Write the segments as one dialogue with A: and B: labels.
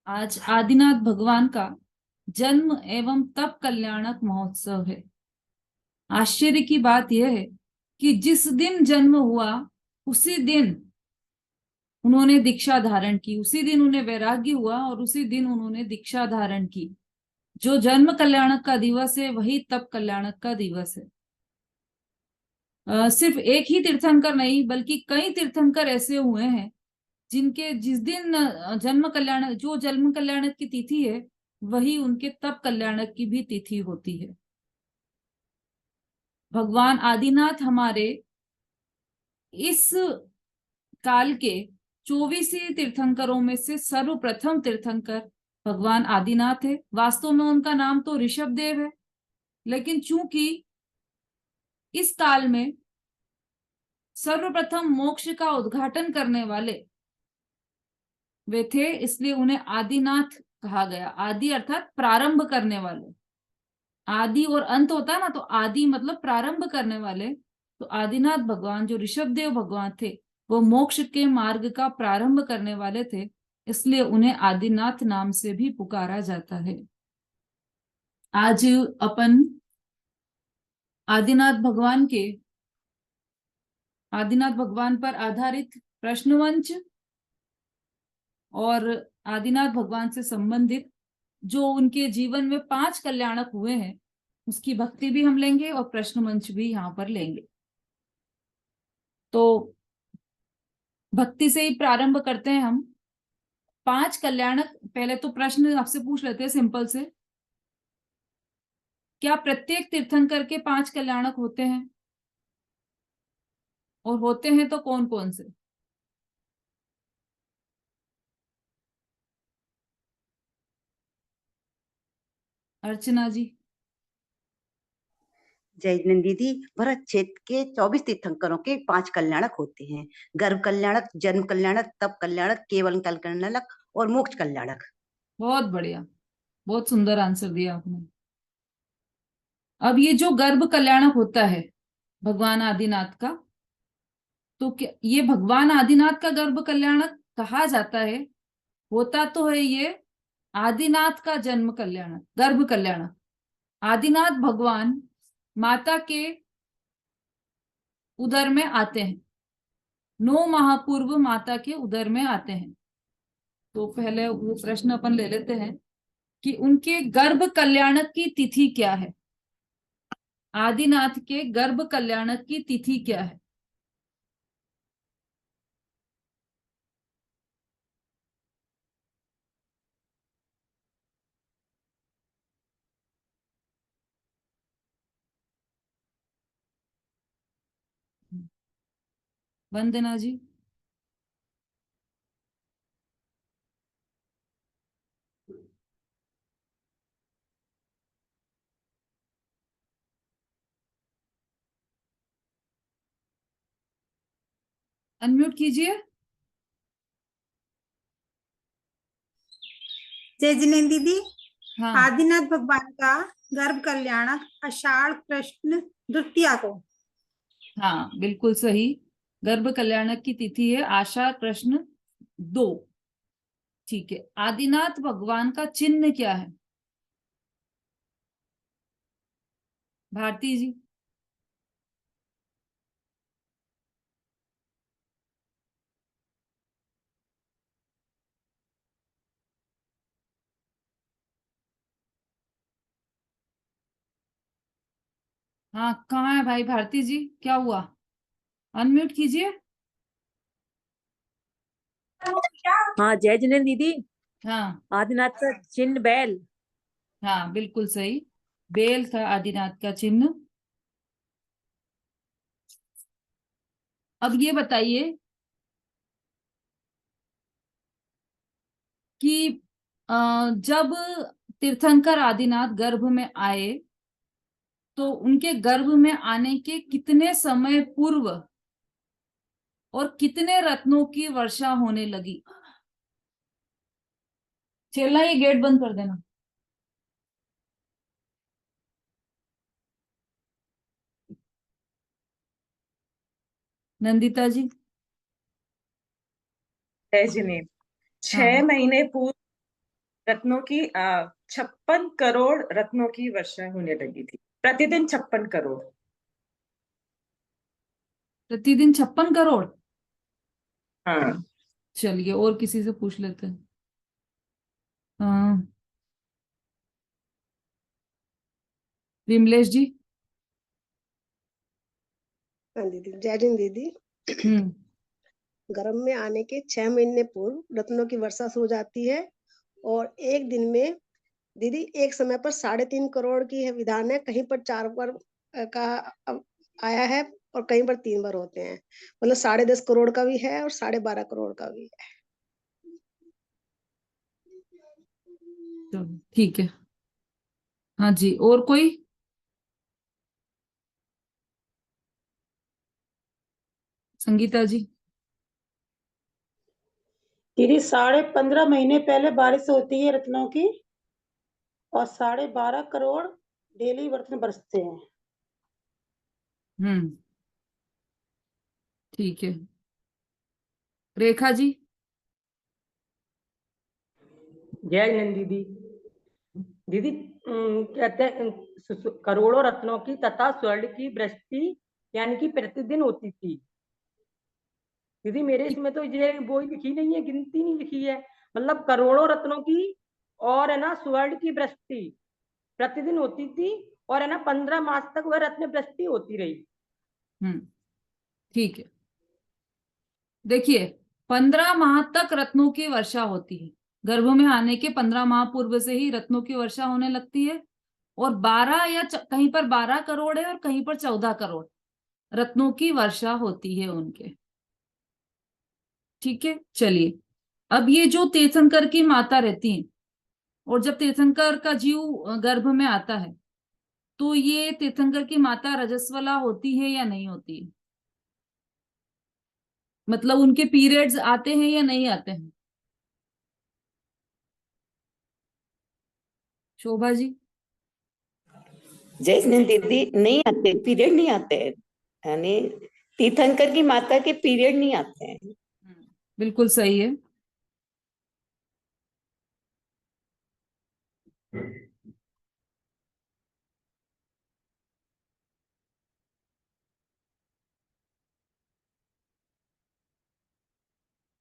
A: आज आदिनाथ भगवान का जन्म एवं तप कल्याणक महोत्सव है। आश्चर्य की बात यह है कि जिस दिन जन्म हुआ उसी दिन उन्होंने दीक्षा धारण की, उसी दिन उन्हें वैराग्य हुआ और उसी दिन उन्होंने दीक्षा धारण की। जो जन्म कल्याणक का दिवस है वही तप कल्याणक का दिवस है। सिर्फ एक ही तीर्थंकर नहीं बल्कि कई तीर्थंकर ऐसे हुए हैं जिनके जिस दिन जन्म कल्याणक की तिथि है वही उनके तप कल्याणक की भी तिथि होती है। भगवान आदिनाथ हमारे इस काल के 24 तीर्थंकरों में से सर्वप्रथम तीर्थंकर भगवान आदिनाथ है। वास्तव में उनका नाम तो ऋषभ देव है, लेकिन चूंकि इस काल में सर्वप्रथम मोक्ष का उद्घाटन करने वाले वे थे, इसलिए उन्हें आदिनाथ कहा गया। आदि अर्थात प्रारंभ करने वाले। आदि और अंत होता है ना, तो आदि मतलब प्रारंभ करने वाले। तो आदिनाथ भगवान जो ऋषभ देव भगवान थे वो मोक्ष के मार्ग का प्रारंभ करने वाले थे, इसलिए उन्हें आदिनाथ नाम से भी पुकारा जाता है। आज अपन आदिनाथ भगवान पर आधारित प्रश्नवंच और आदिनाथ भगवान से संबंधित जो उनके जीवन में 5 कल्याणक हुए हैं उसकी भक्ति भी हम लेंगे और प्रश्न मंच भी यहाँ पर लेंगे। तो भक्ति से ही प्रारंभ करते हैं हम। 5 कल्याणक, पहले तो प्रश्न आपसे पूछ लेते हैं सिंपल से। क्या प्रत्येक तीर्थंकर के 5 कल्याणक होते हैं? और होते हैं तो कौन कौन से? अर्चना जी।
B: जय जिनेन्द्र दीदी, भरत क्षेत्र के 24 तीर्थंकरों के 5 कल्याणक होते हैं। गर्भ कल्याणक, जन्म कल्याणक, तप कल्याणक, केवल कल्याणक और मोक्ष कल्याणक।
A: बहुत बढ़िया, बहुत सुंदर आंसर दिया आपने। अब ये जो गर्भ कल्याणक होता है भगवान आदिनाथ का, तो क्या ये भगवान आदिनाथ का गर्भ कल्याणक कहा जाता है? होता तो है ये आदिनाथ का जन्म कल्याणक, गर्भ कल्याणक। आदिनाथ भगवान माता के उदर में आते हैं, 9 माह पूर्व माता के उदर में आते हैं। तो पहले वो प्रश्न अपन ले लेते हैं कि उनके गर्भ कल्याणक की तिथि क्या है। आदिनाथ के गर्भ कल्याणक की तिथि क्या है? वंदना जी। अनम्यूट कीजिए।
C: जय जिनेन्द्र दीदी,
A: हाँ
C: आदिनाथ भगवान का गर्भ कल्याणक आषाढ़ कृष्ण द्वितीया को।
A: हाँ, बिल्कुल सही। गर्भ कल्याणक की तिथि है आषाढ़ कृष्ण 2। ठीक है। आदिनाथ भगवान का चिन्ह क्या है? भारती जी। हाँ, कहाँ है भाई भारती जी, क्या हुआ? अनम्यूट कीजिए।
D: हाँ, जय जिनेन्द्र दीदी।
A: हाँ
D: आदिनाथ का चिन्ह बैल।
A: हाँ, बिल्कुल सही। बेल था आदिनाथ का चिन्ह। अब ये बताइए कि जब तीर्थंकर आदिनाथ गर्भ में आए तो उनके गर्भ में आने के कितने समय पूर्व और कितने रत्नों की वर्षा होने लगी? चलना, ये गेट बंद कर देना। नंदिता जी।
E: जय जिनेन्द्र।
A: हाँ
E: 6 महीने पूर्व रत्नों की 56 करोड़ रत्नों की वर्षा होने लगी थी। प्रतिदिन 56 करोड़।
A: प्रतिदिन 56 करोड़।
E: हाँ।
A: चलिए और किसी से पूछ लेते हैं। हाँ, विमलेश जी।
F: हाँ दीदी, जय हिंद दीदी।
A: हम्म।
F: गर्भ में आने के 6 महीने पूर्व रत्नों की वर्षा शुरू हो जाती है और एक दिन में दीदी एक समय पर 3.5 करोड़ की है विधान है, कहीं पर 4 बार का आया है और कहीं पर 3 बार होते हैं, मतलब 10.5 करोड़ का भी है और 12.5 करोड़ का भी है।
A: चलो ठीक है। हाँ जी, और कोई? संगीता जी।
G: दीदी 15.5 महीने पहले बारिश होती है रत्नों की और 12.5 करोड़ डेली रत्न बरसते हैं।
A: हम्म, ठीक है। रेखा जी।
H: जय हिंद दीदी। दीदी कहते हैं करोड़ों रत्नों की तथा स्वर्ण की वृष्टि यानी कि प्रतिदिन होती थी। दीदी मेरे इसमें तो ये वो लिखी नहीं है, गिनती नहीं लिखी है, मतलब करोड़ों रत्नों की और है ना स्वर्ण की वृष्टि प्रतिदिन होती थी और है ना 15 मास तक वह रत्न वृष्टि होती रही।
A: ठीक है। देखिए, 15 माह तक रत्नों की वर्षा होती है। गर्भ में आने के 15 माह पूर्व से ही रत्नों की वर्षा होने लगती है और 12 या कहीं पर 12 करोड़ है और कहीं पर 14 करोड़ रत्नों की वर्षा होती है उनके। ठीक है, चलिए। अब ये जो तीर्थंकर की माता रहती है और जब तीर्थंकर का जीव गर्भ में आता है तो ये तीर्थंकर की माता रजस्वला होती है या नहीं होती है? मतलब उनके पीरियड्स आते हैं या नहीं आते हैं? शोभा जी।
I: जय हिंद दीदी, नहीं आते, पीरियड नहीं आते हैं, यानी तीर्थंकर की माता के पीरियड नहीं आते हैं।
A: बिल्कुल सही है।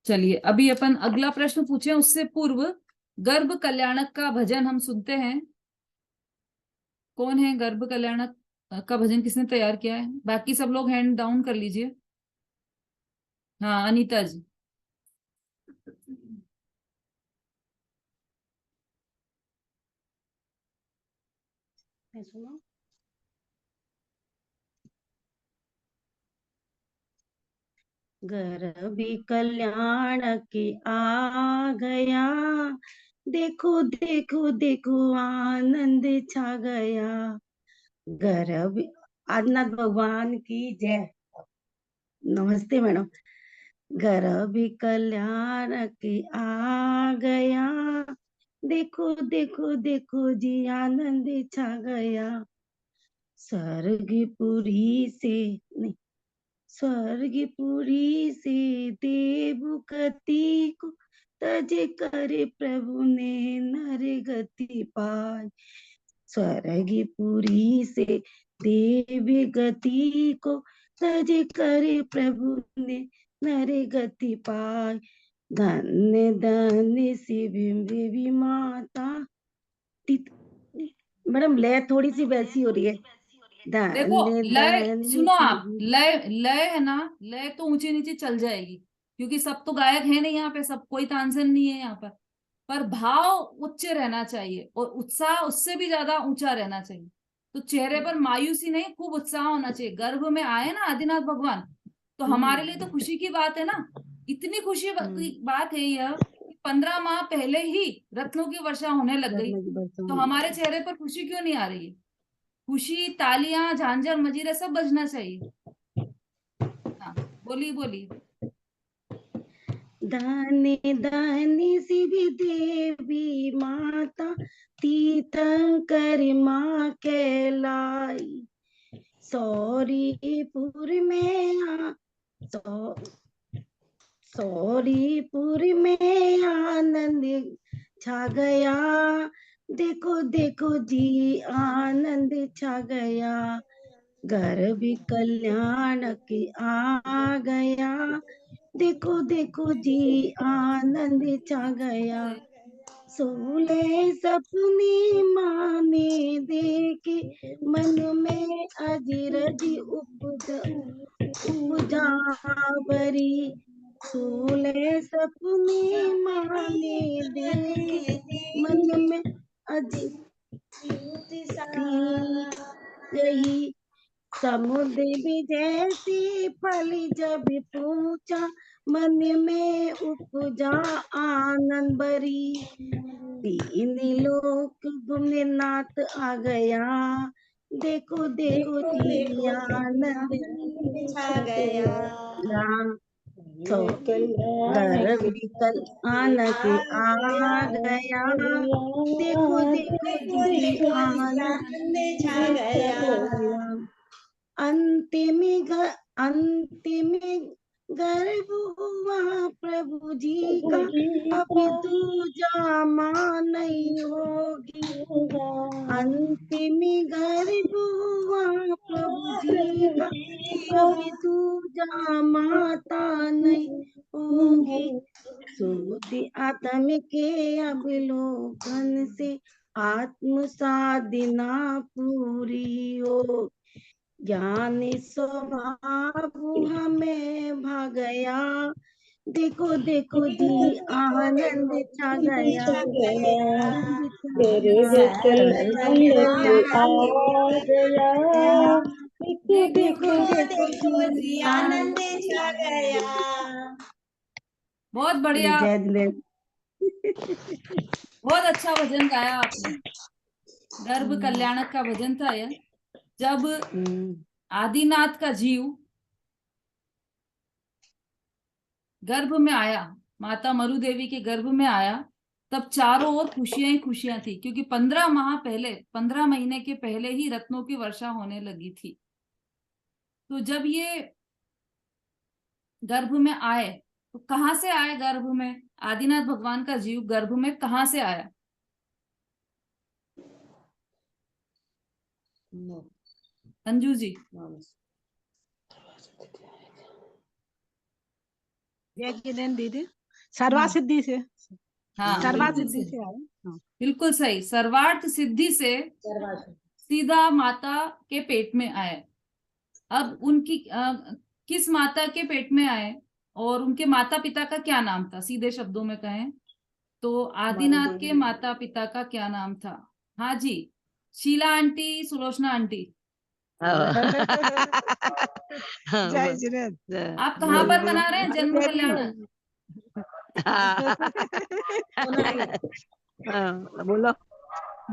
A: चलिए अभी अपन अगला प्रश्न पूछे, उससे पूर्व गर्भ कल्याणक का भजन हम सुनते हैं। कौन है गर्भ कल्याणक का भजन, किसने तैयार किया है? बाकी सब लोग हैंड डाउन कर लीजिए। हाँ, अनीता जी।
F: सुनो। गर्भ कल्याण के आ गया, देखो देखो देखो आनंद छा गया। गर्भ आदिनाथ भगवान की जय। नमस्ते मैडम। गर्भ कल्याण के आ गया, देखो देखो देखो जी आनंद छा गया। स्वर्गपुरी से नहीं, स्वर्गपुरी से देवगति को तज कर प्रभु ने नर गति पाई। स्वर्गपुरी से देवगति को तज कर प्रभु ने नर गति पाई। धन्य धन्य शिव देवी माता। मैडम लय थोड़ी सी वैसी हो रही है।
A: देखो लय सुनो, आप लय लय है ना, लय तो ऊंची नीचे चल जाएगी क्योंकि सब तो गायक है नहीं यहाँ पे, सब कोई तानसेन नहीं है यहाँ पर भाव उच्च रहना चाहिए और उत्साह उससे भी ज्यादा ऊंचा रहना चाहिए। तो चेहरे पर मायूसी नहीं, खूब उत्साह होना चाहिए। गर्भ में आए ना आदिनाथ भगवान, तो हमारे लिए तो खुशी की बात है ना। इतनी खुशी की बात है यह कि 15 माह पहले ही रत्नों की वर्षा होने लग गई, तो हमारे चेहरे पर खुशी क्यों नहीं आ रही है? खुशी, तालियां, झांझर मजीरे सब बजना चाहिए। हाँ, बोलिए बोलिए।
F: दाने दाने शिव देवी माता, तीर्थंकर माँ कहलाई। सौरीपुर में सौरीपुर में आनंद छा गया, देखो देखो जी आनंद छा गया, घर भी कल्याण की आ गया, देखो देखो जी आनंद छा गया, सोले सपने माने देखे, मन में अजरज उपजा बरी, सोले सपने माने देखे, मन में अजरज गई, समुद्र भी जैसी फली जब पूछा, मन में उपजा आनंद बरी, तीन लोक घूमने नाथ आ गया, देखो देखो जी आनंद छा गया, तो घर भी कल आनंद आ गया, देखो देखो जी आनंद छा गया, अंतिम गर्भ हुआ प्रभु जी का, अभी दूजा माँ नहीं होगी, अंतिम गर्भ हुआ प्रभु जी का, अभी दूजा माता नहीं होगी, शुद्ध आत्म के अवलोकन से आत्म साधना पूरी हो, ज्ञानी स्वभाव हमें भा गया, देखो देखो जी आनंद छा गया, आनंद छा गया, देखो देखो जी आनंद छा गया।
A: बहुत बढ़िया,
F: जय जिनेंद्र।
A: बहुत अच्छा भजन गाया आपने। गर्भ कल्याणक का भजन था यह। जब आदिनाथ का जीव गर्भ में आया, माता मरु देवी के गर्भ में आया, तब चारों ओर खुशियां ही खुशियां थी, क्योंकि 15 माह पहले, 15 महीने के पहले ही रत्नों की वर्षा होने लगी थी। तो जब ये गर्भ में आए, तो कहाँ से आए गर्भ में? आदिनाथ भगवान का जीव गर्भ में कहाँ से आया? अंजू जी।
C: जय जिनेंद्र दीदी, सर्वा सिद्धि से,
A: हाँ,
C: सर्वा
A: बिल्कुल
C: सिद्धि
A: सही,
C: से आए। हाँ।
A: बिल्कुल सही। सर्वार्थ सिद्धि से सीधा माता के पेट में आए। अब उनकी किस माता के पेट में आए और उनके माता पिता का क्या नाम था? सीधे शब्दों में कहें तो आदिनाथ के माता पिता का क्या नाम था? हाँ जी, शीला आंटी, सुलोचना आंटी।
C: जय जिनेंद्र।
A: आप कहाँ पर मना रहे हैं जन्म कल्याण?
C: बोलो।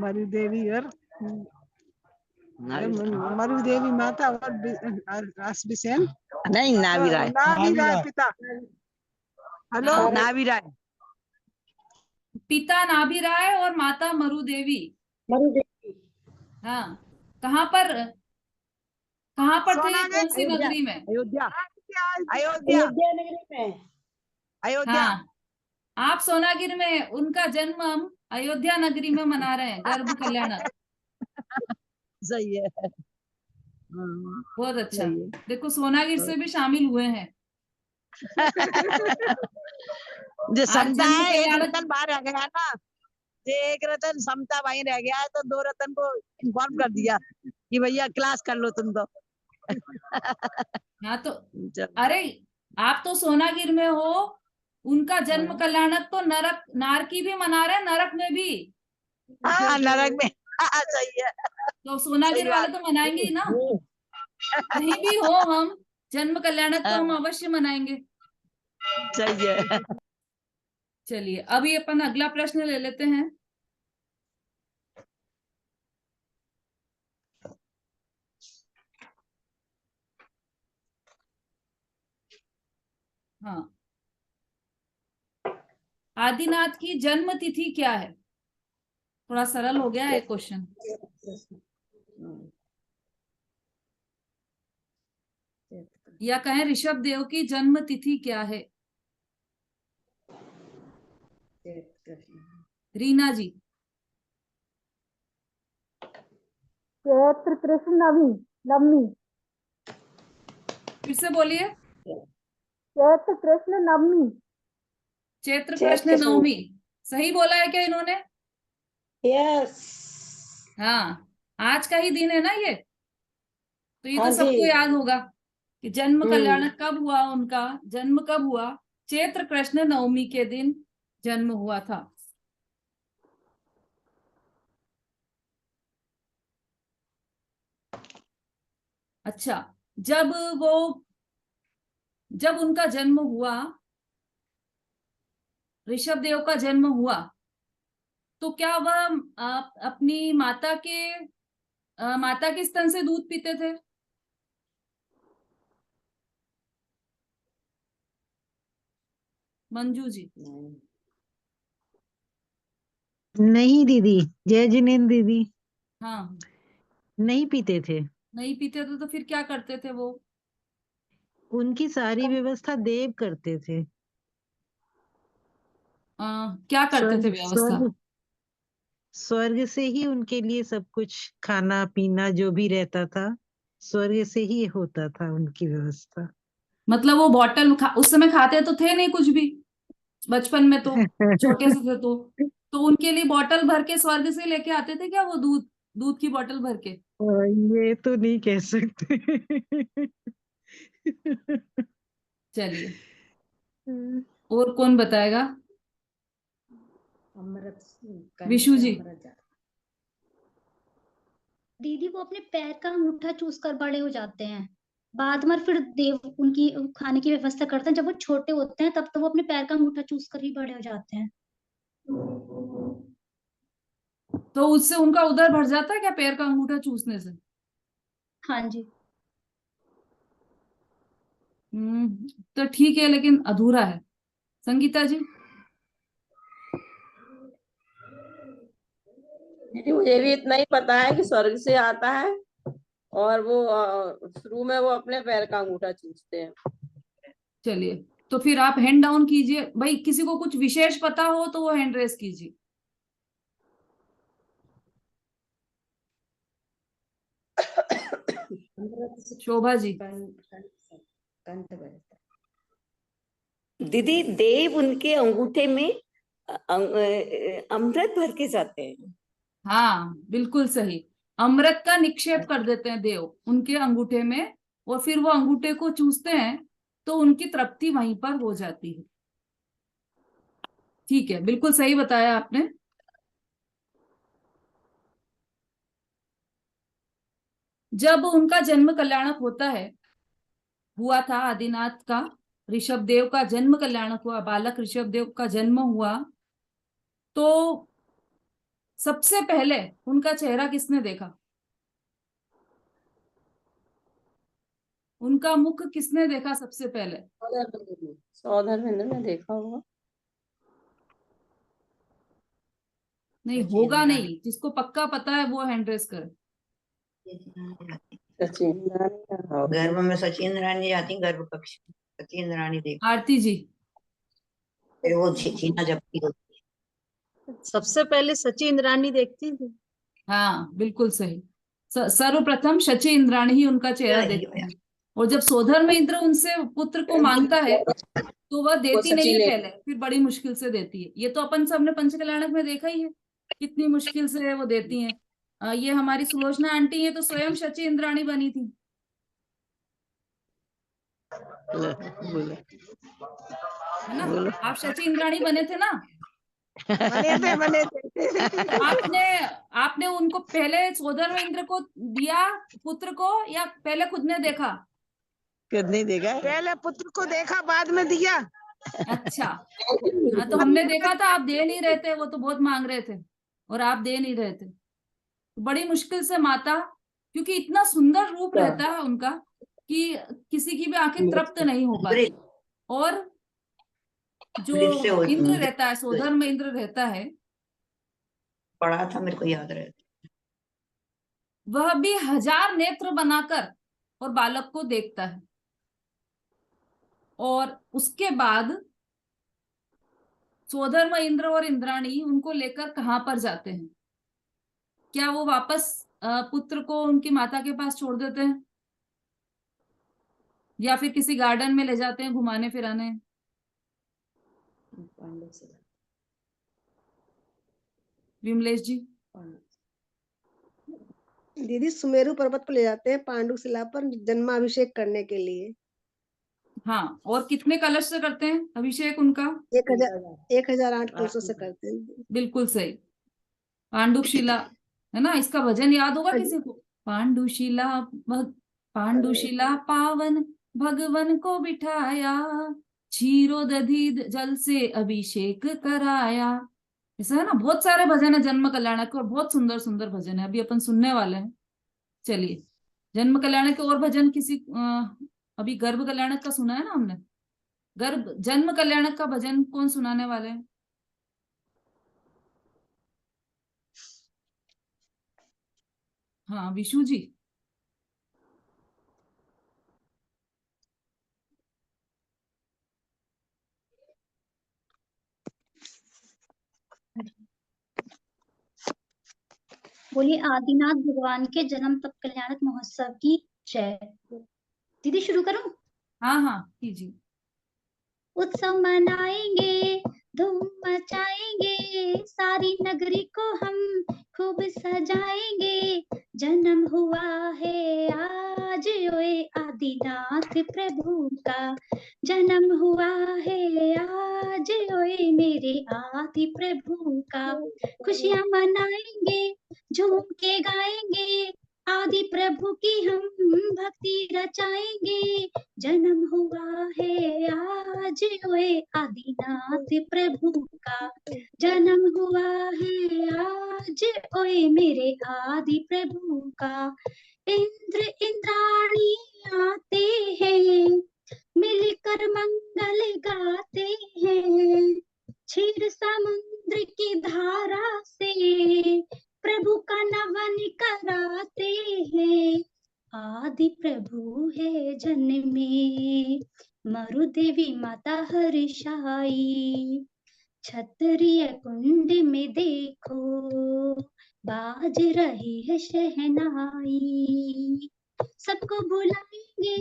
C: मरु देवी और मरु देवी माता और बिसेन
J: नहीं, नाभिराय।
C: नाभिराय पिता। हेलो,
J: नाभिराय।
A: पिता नाभिराय और माता मरु देवी। हाँ, कहाँ पर थे? कौन सी नगरी में?
J: अयोध्या। अयोध्या नगरी में। अयोध्या।
A: हाँ, आप सोनागिर में, उनका जन्म हम अयोध्या नगरी में मना रहे हैं, गर्भ कल्याण।
J: सही है।
A: बहुत अच्छा। देखो, सोनागिर से भी शामिल हुए हैं।
J: जो समता
A: जन्म
J: है, एक
A: कल्याण-
J: रतन बाहर रह गया ना, एक रतन समता वहीं रह गया है, तो 2 रतन को इन्फॉर्म कर दिया कि भैया क्लास कर लो तुम तो।
A: हाँ तो अरे, आप तो सोनागिर में हो, उनका जन्म कल्याणक तो नरक नारकी भी मना रहे हैं, नरक में भी।
J: हाँ, नरक में। सही है।
A: तो सोनागिर वाले तो मनाएंगे ही ना, कहीं भी हो हम, जन्म कल्याणक तो हम अवश्य मनाएंगे।
J: सही है।
A: चलिए, अभी अपन अगला प्रश्न ले लेते हैं। हाँ, आदिनाथ की जन्म तिथि क्या है? थोड़ा सरल हो गया है क्वेश्चन। या कहें ऋषभ देव की जन्म तिथि क्या है? रीना जी।
K: चैत्र कृष्ण नवमी।
A: फिर से बोलिए।
K: चैत्र कृष्ण नवमी।
A: चैत्र कृष्ण नवमी। सही बोला है क्या इन्होंने?
G: यस।
A: हाँ, आज का ही दिन है ना ये, तो ये
G: हाँ
A: तो
G: जी।
A: सबको याद होगा कि जन्म कल्याणक कब हुआ, उनका जन्म कब हुआ? चैत्र कृष्ण नवमी के दिन जन्म हुआ था। अच्छा, जब उनका जन्म हुआ, ऋषभ देव का जन्म हुआ, तो क्या वह अपनी माता के स्तन से दूध पीते थे? मंजू जी।
L: नहीं दीदी, जय जिनेन्द्र दीदी,
A: हाँ,
L: नहीं पीते थे।
A: नहीं पीते थे तो फिर क्या करते थे वो?
L: उनकी सारी व्यवस्था देव करते थे।
A: क्या करते थे
L: स्वर्ग
A: व्यवस्था?
L: स्वर्ग स्वर्ग से ही उनके लिए सब कुछ खाना पीना जो भी रहता था, स्वर्ग से ही होता था उनकी व्यवस्था।
A: मतलब वो उस समय खाते तो थे नहीं कुछ भी, बचपन में तो छोटे से थे तो उनके लिए बोतल भर के स्वर्ग से लेके आते थे क्या वो दूध की बोतल भर के?
L: ये तो नहीं कह सकते।
A: चलिए, और कौन बताएगा? विशु जी।
K: दीदी वो अपने पैर का अंगूठा चूस कर बड़े हो जाते हैं, बाद में फिर देव उनकी खाने की व्यवस्था करते हैं। जब वो छोटे होते हैं तब तो वो अपने पैर का अंगूठा चूस कर ही बड़े हो जाते हैं।
A: तो उससे उनका उदर भर जाता है क्या, पैर का अंगूठा चूसने से?
K: हाँ जी।
A: तो ठीक है, लेकिन अधूरा है। संगीता जी।
M: दीदी मुझे भी इतना ही पता है कि स्वर्ग से आता है और वो शुरू में वो अपने पैर का अंगूठा चूसते हैं।
A: चलिए, तो फिर आप हैंड डाउन कीजिए भाई, किसी को कुछ विशेष पता हो तो वो हैंड रेस कीजिए। शोभा जी।
I: दीदी देव उनके अंगूठे में अमृत भर के जाते हैं।
A: हाँ, बिल्कुल सही। अमृत का निक्षेप कर देते हैं देव उनके अंगूठे में, और फिर वो अंगूठे को चूसते हैं तो उनकी तृप्ति वहीं पर हो जाती है। ठीक है, बिल्कुल सही बताया आपने। जब उनका जन्म कल्याणक हुआ था आदिनाथ का, ऋषभ देव का जन्म कल्याणक हुआ, बालक ऋषभ देव का जन्म हुआ, तो सबसे पहले उनका चेहरा किसने देखा? उनका मुख किसने देखा सबसे पहले?
M: सौधर्मेंद्र ने देखा होगा।
A: नहीं होगा नहीं, जिसको पक्का पता है वो हैंड रेस करे।
B: गर्भ में सचिन रानी जाती, गर्भ कक्ष सचिन रानी देख।
A: आरती जी।
B: फिर वो छीना जपती होती
N: है। सबसे पहले सची इंद्राणी देखती थी।
A: हाँ, बिल्कुल सही। सर्वप्रथम शची इंद्राणी ही उनका चेहरा देखती है, और जब सोधर्म इंद्र उनसे पुत्र को मांगता है तो वह देती नहीं है पहले, फिर बड़ी मुश्किल से देती है। ये तो अपन सबने पंचकल्याणक में देखा ही है, कितनी मुश्किल से वो देती हैं। ये हमारी सुलोचना आंटी है तो स्वयं शची इंद्राणी बनी थी। है ना? आप शची इंद्राणी बने थे ना?
J: बने थे।
A: आपने उनको पहले सोधर्म इंद्र को दिया पुत्र को, या पहले खुद ने देखा?
J: खुद नहीं देखा, पहले पुत्र को देखा बाद में दिया।
A: अच्छा, हाँ, तो हमने देखा था आप दे नहीं रहे थे, वो तो बहुत मांग रहे थे और आप दे नहीं रहे थे। बड़ी मुश्किल से माता, क्योंकि इतना सुंदर रूप रहता है उनका कि किसी की भी आंखें तृप्त नहीं हो पाती। और जो इंद्र रहता है, सोधर्म इंद्र रहता है,
B: पढ़ा था मेरे को याद रहता,
A: वह भी 1000 नेत्र बनाकर और बालक को देखता है, और उसके बाद सोधर्म इंद्र और इंद्राणी उनको लेकर कहाँ पर जाते हैं? क्या वो वापस पुत्र को उनकी माता के पास छोड़ देते हैं या फिर किसी गार्डन में ले जाते हैं घुमाने फिराने? विमलेश जी।
F: दीदी सुमेरु पर्वत पर ले जाते हैं पांडुशिला पर जन्माभिषेक करने के लिए।
A: हाँ, और कितने कलश से करते हैं अभिषेक उनका?
F: 1008 कलशों से करते हैं।
A: बिल्कुल सही। पांडुशिला है ना, इसका भजन याद होगा किसी को? पांडुशिला पावन भगवन को बिठाया, क्षीरो दधी जल से अभिषेक कराया। ऐसा है ना, बहुत सारे भजन है जन्म कल्याणक और बहुत सुंदर सुंदर भजन है, अभी अपन सुनने वाले हैं। चलिए, जन्म कल्याणक के और भजन किसी अभी गर्भ कल्याणक का सुना है ना हमने, जन्म कल्याणक का भजन कौन सुनाने वाले हैं? हाँ, विशु जी।
K: बोलिए आदिनाथ भगवान के जन्म तप कल्याणक महोत्सव की जय। दीदी शुरू करूं?
A: हाँ हाँ कीजिए।
K: उत्सव मनाएंगे, धूम मचाएंगे, सारी नगरी को हम खूब सजाएंगे। जन्म हुआ है आज ओए आदिनाथ प्रभु का, जन्म हुआ है आज ओए मेरे आदि प्रभु का। खुशियां मनाएंगे, झूम के गाएंगे, आदि प्रभु की हम भक्ति रचाएंगे। जन्म हुआ है आज ओए आदिनाथ प्रभु का, जन्म हुआ है आज ओए मेरे आदि प्रभु का। इंद्र इंद्राणी आते हैं, मिलकर मंगल गाते हैं, क्षीर समुद्र की धारा से प्रभु का नमन कराते हैं। आदि प्रभु है जन्मे, मरुदेवी माता हर्षाई, क्षत्रिय कुंड में देखो बाज रही है शहनाई। सबको बुलाएंगे,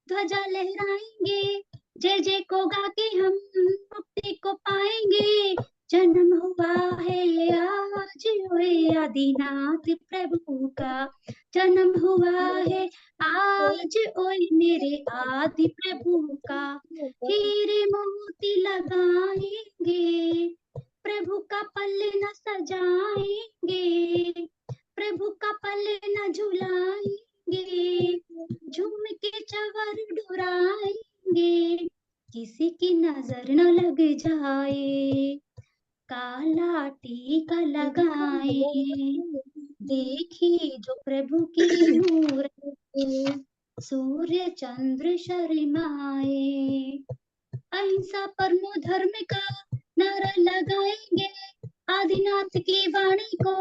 K: ध्वजा लहराएंगे, जय जय को गा के हम मुक्ति को पाएंगे। जन्म हुआ है आज ओए आदिनाथ प्रभु का, जन्म हुआ है आज ओए मेरे आदि प्रभु का। हीरे मोती लगाएंगे, प्रभु का पल्लू सजाएंगे, प्रभु का पल्लू झुलाएंगे, झूम के चवर डुराएंगे, किसी की नजर न लग जाए, काला टीका लगाए, देखिए जो प्रभु की मूरत, सूर्य चंद्र शर्माए। अहिंसा परमो धर्म का नारा लगाएंगे, आदिनाथ की वाणी को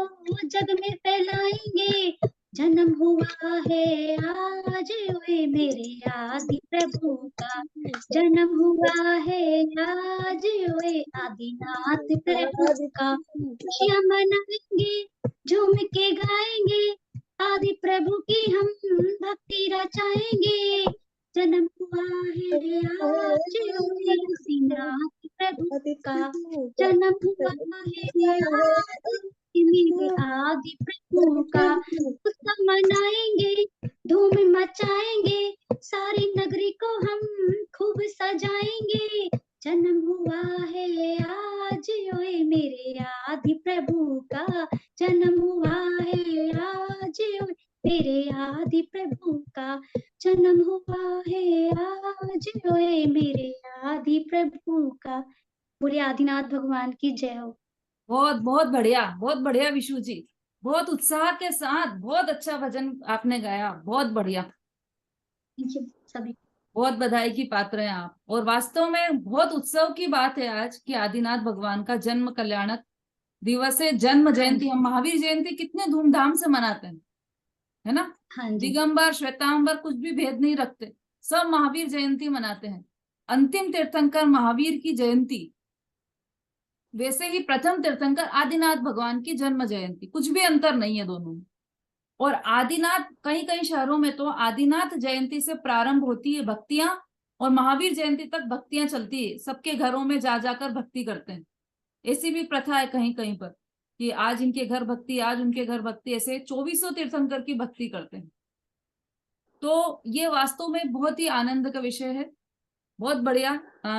K: जग में फैलाएंगे। जन्म हुआ है आज ओए मेरे आदि प्रभु का, जन्म हुआ है आज ओए आदिनाथ प्रभु का। खुशियां मनाएंगे, झूम के गाएंगे, आदि प्रभु की हम भक्ति रचाएंगे। जन्म हुआ है आज ओए आदिनाथ प्रभु का, जन्म हुआ है आज मेरे आदि प्रभु का। उत्सव मनाएंगे, धूम मचाएंगे, सारी नगरी को हम खूब सजाएंगे। जन्म हुआ है आज ओए मेरे आदि प्रभु का, जन्म हुआ है आज ओए मेरे आदि प्रभु का, जन्म हुआ है आज ओए मेरे आदि प्रभु का। बोले आदिनाथ भगवान की जय हो।
A: बहुत बहुत बढ़िया, बहुत बढ़िया विशु जी, बहुत उत्साह के साथ बहुत अच्छा भजन आपने गाया, बहुत बढ़िया।
K: सभी
A: बहुत बधाई की पात्र हैं आप। और वास्तव में बहुत उत्सव की बात है आज कि आदिनाथ भगवान का जन्म कल्याणक दिवस है, जन्म जयंती। हम महावीर जयंती कितने धूमधाम से मनाते हैं, है ना? दिगंबर श्वेतांबर कुछ भी भेद नहीं रखते, सब महावीर जयंती मनाते हैं। अंतिम तीर्थंकर महावीर की जयंती वैसे ही प्रथम तीर्थंकर आदिनाथ भगवान की जन्म जयंती, कुछ भी अंतर नहीं है दोनों में। और आदिनाथ, कई कई शहरों में तो आदिनाथ जयंती से प्रारंभ होती है भक्तियां, और महावीर जयंती तक भक्तियां चलती है, सबके घरों में जा जाकर भक्ति करते हैं। ऐसी भी प्रथा है कहीं कहीं पर कि आज इनके घर भक्ति, आज उनके घर भक्ति, ऐसे 2400 तीर्थंकर की भक्ति करते हैं। तो ये वास्तव में बहुत ही आनंद का विषय है, बहुत बढ़िया।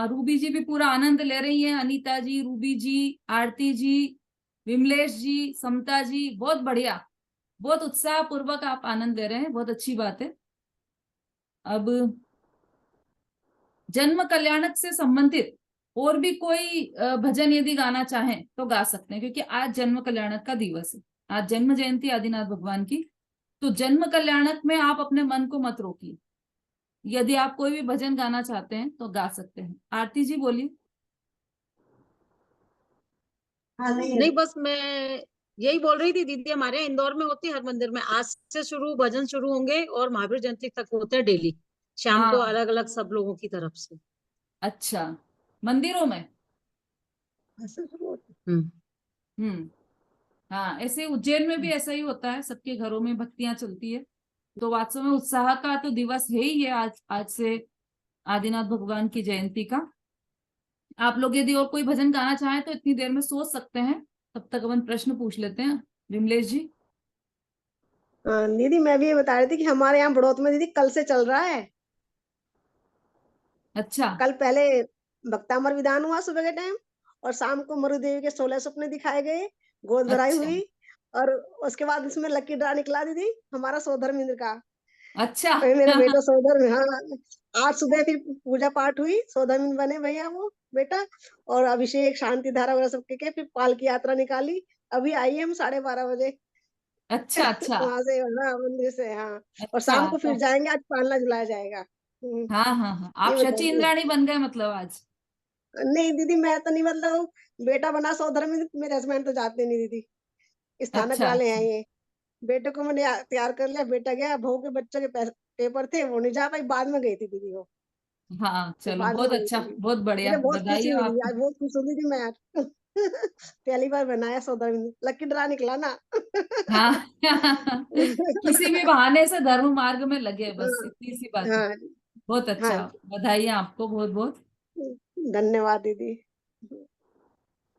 A: रूबी जी भी पूरा आनंद ले रही हैं, अनीता जी, रूबी जी, आरती जी, विमलेश जी, समता जी, बहुत बढ़िया, बहुत उत्साह पूर्वक आप आनंद ले रहे हैं, बहुत अच्छी बात है। अब जन्म कल्याणक से संबंधित और भी कोई भजन यदि गाना चाहें तो गा सकते हैं, क्योंकि आज जन्म कल्याणक का दिवस है, आज जन्म जयंती आदिनाथ भगवान की। तो जन्म कल्याणक में आप अपने मन को मत रोकिए, यदि आप कोई भी भजन गाना चाहते हैं तो गा सकते हैं। आरती जी बोलिए।
N: नहीं, बस मैं यही बोल रही थी दीदी, हमारे यहाँ इंदौर में होती है हर मंदिर में, आज से शुरू भजन शुरू होंगे और महावीर जयंती तक होते हैं डेली शाम को,
A: हाँ,
N: अलग अलग सब लोगों की तरफ से।
A: अच्छा, मंदिरों में। हाँ, ऐसे उज्जैन में भी ऐसा ही होता है, सबके घरों में भक्तियां चलती है। तो वास्तव में उत्साह का तो दिवस है ही है आज से आदिनाथ भगवान की जयंती का। आप लोग यदि और कोई भजन गाना चाहें तो इतनी देर में सोच सकते हैं, तब तक अपन प्रश्न पूछ लेते हैं। विमलेश जी।
F: दीदी मैं भी ये बता रही थी कि हमारे यहाँ बड़ौत में दीदी कल से चल रहा है।
A: अच्छा।
F: कल पहले भक्तामर विधान हुआ सुबह के टाइम, और शाम को मरु देवी के 16 सपने दिखाए गए, गोद भराई
A: अच्छा।
F: हुई, और उसके बाद इसमें लकी ड्रा निकला दीदी हमारा सोधर्मिंद्र का।
A: अच्छा।
F: मेरा बेटा सोधर, हाँ आज सुबह फिर पूजा पाठ हुई, सोधर्मिंद्र बने भैया वो बेटा, और अभिषेक शांति धारा वगैरह सब के फिर पालकी यात्रा निकाली। अभी आई हम 12:30 बजे।
A: अच्छा अच्छा।
F: वहां से, हाँ मंदिर से, हाँ। और
A: अच्छा
F: शाम को फिर
A: तो
F: जाएंगे, आज पालना झुलाया जाएगा।
A: हाँ हाँ हाँ, आप
F: ये
A: शची
F: बताइए।
A: इंद्राणी बन गए मतलब आज।
F: नहीं दीदी मैं तो नहीं, मतलब बेटा बना सौधर में, मेरे हस्बैंड तो जाते नहीं दीदी, स्थानक
A: अच्छा
F: वाले हैं
A: अच्छा।
F: ये। बेटे को मैंने तैयार कर लिया, बेटा गया, बहू के बच्चों के पेपर थे, वो नहीं जा पाई, बाद में गई थी दीदी वो।
A: हाँ
F: तो
A: चलो,
F: बाद में
A: बहुत
F: गई
A: अच्छा,
F: थी।
A: बहुत बढ़िया,
F: मुझे बहुत
A: बधाई
F: खुशी
A: हो
F: मिली
A: आपको।
F: आज, बहुत खुश हुई थी मैं आज। पहली बार बनाया सौधर में, लकी ड्रा निकला ना।
A: हाँ किसी भी बहाने से धर्म मार्ग में लगे, बस इतनी सी बात है।
F: हाँ
A: बहुत
F: हाँ
A: अच्छा, बधाई है आपको बहुत बहुत।
F: धन्यवाद दीदी।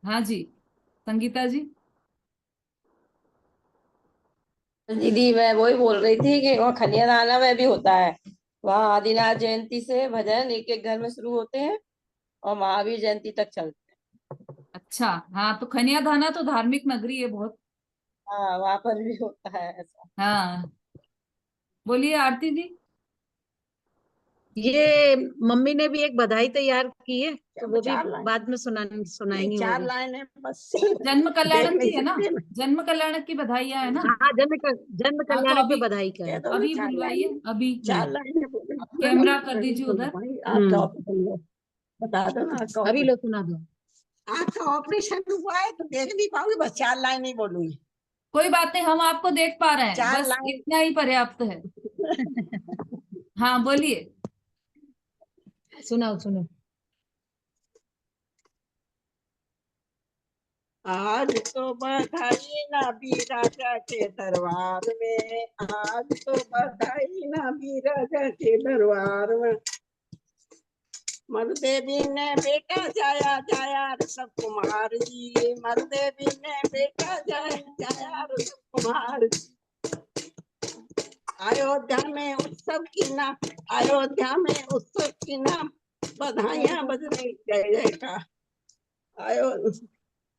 A: हाँ जी, संगीता जी।
M: दीदी मैं वही बोल रही थी कि वहाँ खनियादाना में भी होता है, वहाँ आदिनाथ जयंती से भजन एक एक घर में शुरू होते हैं और महावीर जयंती तक चलते
A: अच्छा, हाँ तो खनिया धाना तो धार्मिक नगरी है बहुत।
M: हैं। हाँ वहाँ पर भी होता है ऐसा।
A: हाँ बोलिए आरती जी।
N: ये मम्मी ने भी एक बधाई तैयार की है, तो वो भी
J: चार लाइन,
N: बाद में सुनाएंगी वो
J: 4
N: भी।
J: लाइन है बस।
A: जन्म
J: देख
A: कल्याणक
J: नहीं
A: की है ना,
J: सकते ना।
A: जन्म कल्याणक की बधाइयां है ना।
N: हाँ जन्म
A: हाँ तो
N: कल्याणक पे
A: अभी,
N: बधाई का है।
J: कह दो ना
A: अभी
J: 4
A: बुलवाइए,
J: लाइन,
A: अभी।
J: 4 लाइन है बोले।
A: अब कैमरा कर दीजिए उधर।
J: भाई आपका ऑपरेशन हुआ, बता दो ना आपका
N: अभी लो सुना दो।
J: आपका ऑपरेशन हुआ है तो देख नहीं पाऊंगी, बस 4 लाइन ही बोलूंगी।
A: कोई बात नहीं, हम आपको देख पा रहे हैं,
J: 4
A: बस
J: लाइन।
A: इतना ही पर्याप्त है। हाँ बोलिए।
N: सुनाओ सुनो।
J: आज तो बधाई ना भी राजा के दरबार में, आज तो बधाई ना भी राजा के दरबार में। मरुदेवी ने बेटा जाया जाया ऋषभ कुमार जी, मरुदेवी ने बेटा जाया जाया ऋषभ कुमार जी। अयोध्या में उत्सव की ना, अयोध्या में उत्सव की ना, बधाइयां बज रही जय जय का।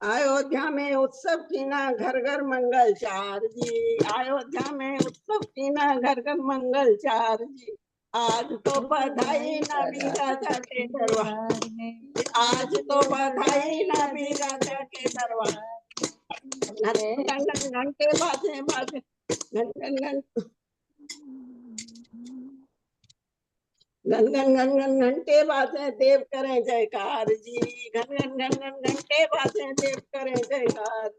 J: अयोध्या में उत्सव की ना, घर घर मंगल चार जी, अयोध्या में उत्सव की ना, घर घर मंगल चार जी। आज तो बधाई ना भी राजा के दरबार में, आज तो बधाई ना भी राजा के दरबार। घंटे बाजे बाजे, घन घन घन घन घन घन घन घंटे बाजे, देव करें जयकार जी, घन घन घन घन घंटे बाजे, देव करें जयकार।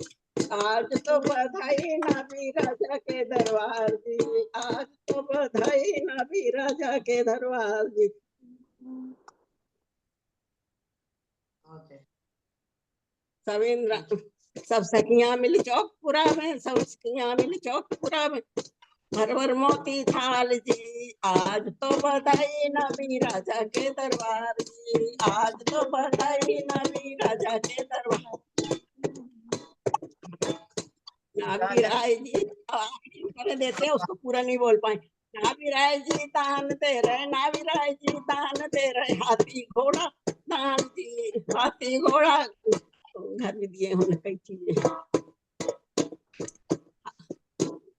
J: आज तो बधाई ना भी राजा के दरबार जी, आज तो बधाई ना भी राजा के दरबार जी। सब सखियां मिल चौकपुरा में, सब सखियां मिल चौकपुरा में, भर भर मोती थाल जी, आज तो बधाई नबी राजा के दरबार जी, आज तो बधाई नबी राजा के दरबार। नाभी राय जी कर देते हैं, उसको पूरा नहीं बोल पाए। नाभी राय जी दान दे रहे, नाभी राय जी दान दे रहे, हाथी घोड़ा दान दिए, हाथी घोड़ा घर में दिए उन्हें कई चीजें।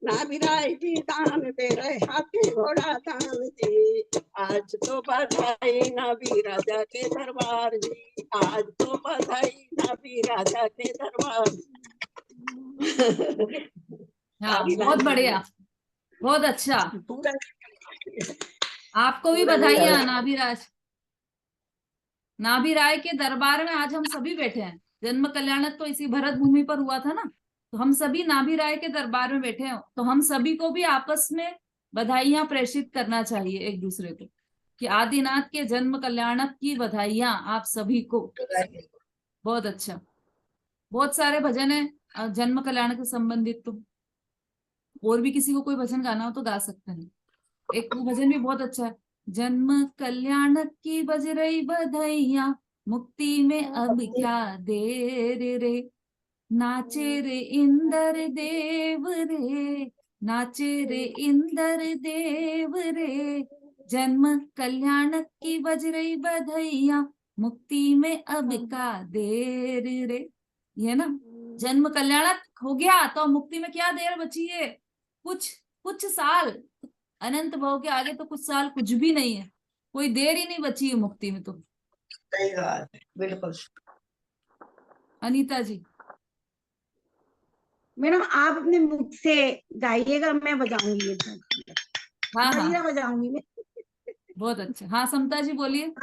J: नाभी राय जी दान दे रहे, हाथी घोड़ा दान दिए, आज तो बधाई नाभी राजा के दरबार जी, आज तो बधाई नाभी राजा के दरबार।
A: हाँ, बहुत बढ़िया, बहुत अच्छा। आपको भी बधाइयां नाभिराज। नाभिराय के दरबार में आज हम सभी बैठे हैं। जन्म कल्याणक तो इसी भरत भूमि पर हुआ था ना, तो हम सभी नाभिराय के दरबार में बैठे हैं। तो हम सभी को भी आपस में बधाइयां प्रेषित करना चाहिए एक दूसरे को, कि आदिनाथ के जन्म कल्याणक की बधाइयां आप सभी को। बहुत अच्छा। बहुत सारे भजन है जन्म कल्याण से संबंधित, तो और भी किसी को कोई भजन गाना हो तो गा सकते हैं। एक भजन भी बहुत अच्छा है, जन्म कल्याणक की बज रही बधाइयां, मुक्ति में अब क्या देर रे, नाचे रे इंद्र देव रे, नाचे रे इंद्र देव रे, जन्म कल्याणक की बज रही बधाइयां, मुक्ति में अब का देर रे। ये ना, जन्म कल्याणक हो गया तो मुक्ति में क्या देर बची है? कुछ साल, अनंत भाव के आगे तो कुछ साल कुछ भी नहीं है, कोई देर ही नहीं बची है मुक्ति में। तो
J: सही बात है, बिल्कुल।
A: अनीता जी।
C: मैडम आप अपने मुख से गाइएगा, मैं बजाऊंगी।
A: हाँ
C: बढ़िया
A: हाँ,
C: बजाऊंगी मैं।
A: बहुत अच्छा। हाँ समता जी बोलिए।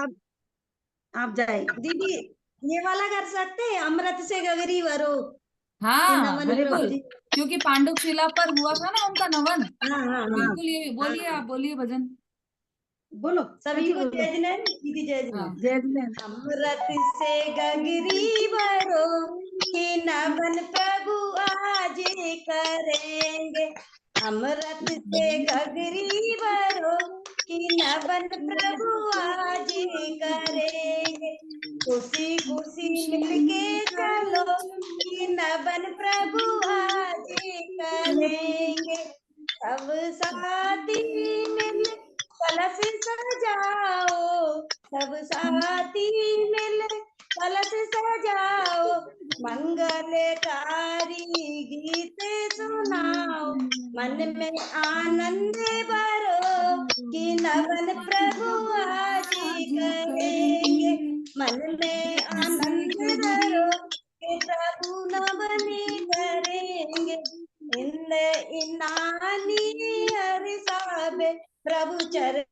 C: आप जाइए।
O: दीदी ये वाला कर सकते हैं, अमृत से गगरी वरो।
A: हाँ
O: नमन
A: बिल्कुल,
O: प्रभु जी।
A: क्योंकि पांडुक शिला पर हुआ था ना उनका नमन।
O: हाँ हाँ हाँ
A: बिल्कुल, ये बोलिए, आप बोलिए भजन।
C: बोलो
O: सभी को जय जिनेंद्र दीदी, जय
A: हाँ।
O: जिनेंद्र। अमृत से गगरी भरो कि नमन प्रभु आज करेंगे, अमृत से गगरी भरो कि नमन प्रभु आज करेंगे, खुशी खुशी मिलके चलो कि नमन प्रभु आज करेंगे, सब साथी मिल कलश सजाओ, सब साथी मिल कलश सजाओ, मंगलकारी गीत सुनाओ, मन में आनंद भरो कि नवन प्रभु आज करेंगे, मन में आनंद भरो कि प्रभु नवन करेंगे, इंद इनानी हरि साबे प्रभु चर